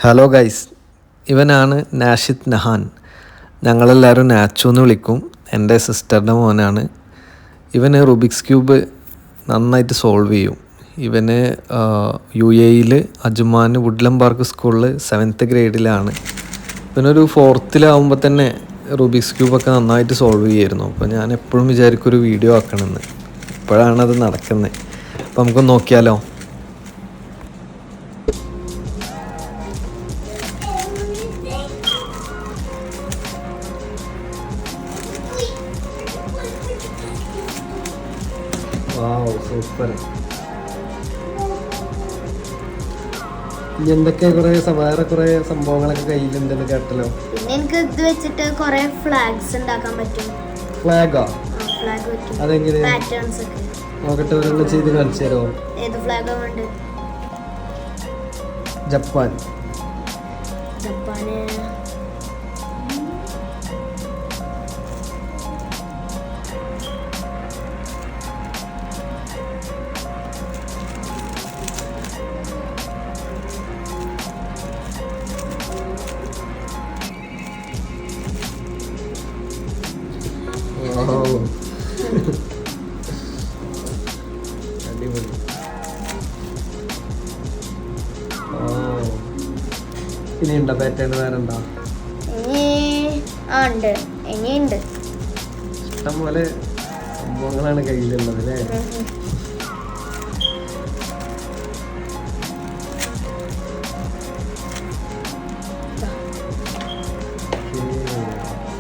Hello guys, ഇവനാണ് നാഷിദ് നഹാൻ. ഞങ്ങളെല്ലാവരും നാച്ചു എന്ന് വിളിക്കും. എൻ്റെ സിസ്റ്ററിൻ്റെ മോനാണ്. ഇവന് റുബിക്സ് ക്യൂബ് നന്നായിട്ട് സോൾവ് ചെയ്യും. ഇവന് UAE അജ്മാൻ വുഡ്ലം പാർക്ക് സ്കൂളിൽ 7th ഗ്രേഡിലാണ്. ഇവനൊരു 4th തന്നെ റുബിക്സ് ക്യൂബൊക്കെ നന്നായിട്ട് സോൾവ് ചെയ്യായിരുന്നു. അപ്പോൾ ഞാൻ എപ്പോഴും വിചാരിക്കും ഒരു വീഡിയോ ആക്കണമെന്ന്. ഇപ്പോഴാണത് നടക്കുന്നത്. അപ്പോൾ നമുക്ക് നോക്കിയാലോ. സൂപ്പർ. എന്തൊക്കെ വേറെ സംഭവങ്ങളൊക്കെ കയ്യിലുണ്ടെന്ന് കേട്ടല്ലോ. പിന്നെ എനിക്ക് ഇത് വെച്ചിട്ട് കുറെ ഫ്ലാഗ്സ് ഉണ്ടാക്കാൻ പറ്റും. ഫ്ലാഗോ? ഫ്ലാഗ് വെക്കും. അതെങ്ങനെ? പാറ്റേൺസ് ഒക്കെ നോക്കട്ടെ, ഒരെണ്ണം ചെയ്ത് കാണിച്ചു തരുമോ? ഏത് ഫ്ലാഗാ വേണ്ടത്? ജപ്പാൻ. ജപ്പാന് അടിപൊളി. ഇനിയുണ്ടോ പാറ്റേൺ? വേറെ ഉണ്ടോ? ഉണ്ട്, ഇനിയുണ്ട്. ഇഷ്ടം പോലെ സംഭവങ്ങളാണ് കയ്യിലുള്ളത് അല്ലേ?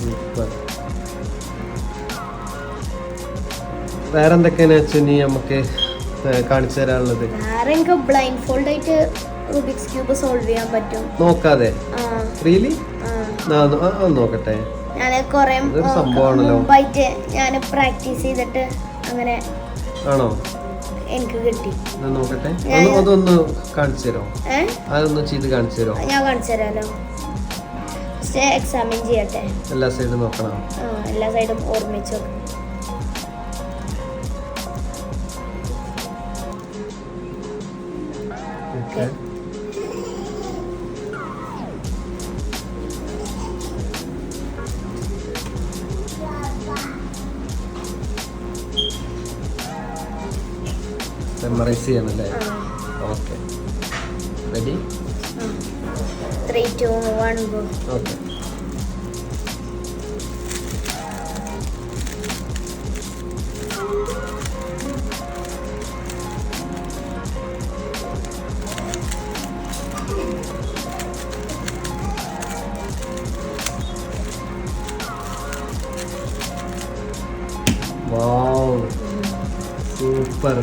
സൂപ്പർ. വേറെന്തൊക്കെയാണ് അച്ഛനി നമുക്ക് കാണിച്ചു തരാനുള്ളത്? വേറെ എനിക്ക് ബ്ലൈൻഡ് ഫോൾഡ് ആയിട്ട് റുബിക്സ് ക്യൂബ് സോൾവ് ചെയ്യാൻ പറ്റും. നോക്കാതെ? റിയലി? നോക്കട്ടെ. ഞാൻ കുറെ മുമ്പായിട്ട് ഞാൻ പ്രാക്ടീസ് ചെയ്തിട്ട് അങ്ങനെ ആണോ എനിക്ക് കിട്ടി. നോക്കട്ടെ, അതൊന്ന് കാണിച്ചു തരോ? അതൊന്ന് ചെയ്ത് കാണിച്ചു തരോ? ഞാൻ കാണിച്ചു തരാലോ. എക്സാമിൻ ചെയ്യട്ടെ. എല്ലാ സൈഡും നോക്കണം. എല്ലാ സൈഡും ഓർമ്മിച്ച് വെക്കണം. മെമ്മറൈസ് ചെയ്യണല്ലേ? Okay, ready? 3, 2, 1 go. Okay. Wow, super.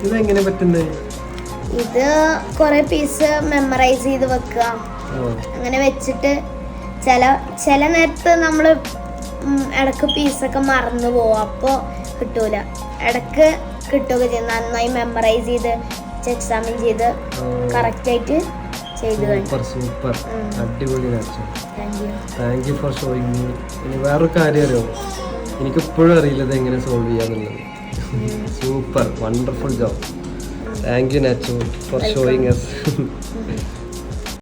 ഇതെങ്ങനെ പറ്റുന്നത്? ഇത് കുറെ പീസ് മെമ്മറൈസ് ചെയ്ത് വെക്കുക. അങ്ങനെ വെച്ചിട്ട് ചില നേരത്ത് നമ്മൾ ഇടക്ക് പീസൊക്കെ മറന്നു പോവും. അപ്പോൾ കിട്ടൂല. ഇടക്ക് കിട്ടുകയൊക്കെ ചെയ്യും. നന്നായി മെമ്മറൈസ് ചെയ്ത് എക്സാമിൻ ചെയ്ത് കറക്റ്റായിട്ട് ചെയ്ത് സൂപ്പർ സൂപ്പർ. അടിപൊളി. Thank you for showing me. ഇനി വേറൊരു കാര്യം അറിയോ? എനിക്കിപ്പോഴും അറിയില്ല ഇത് എങ്ങനെ സോൾവ് ചെയ്യാന്നുള്ളത്. Super, wonderful job. Thank you, Nachu, for showing us.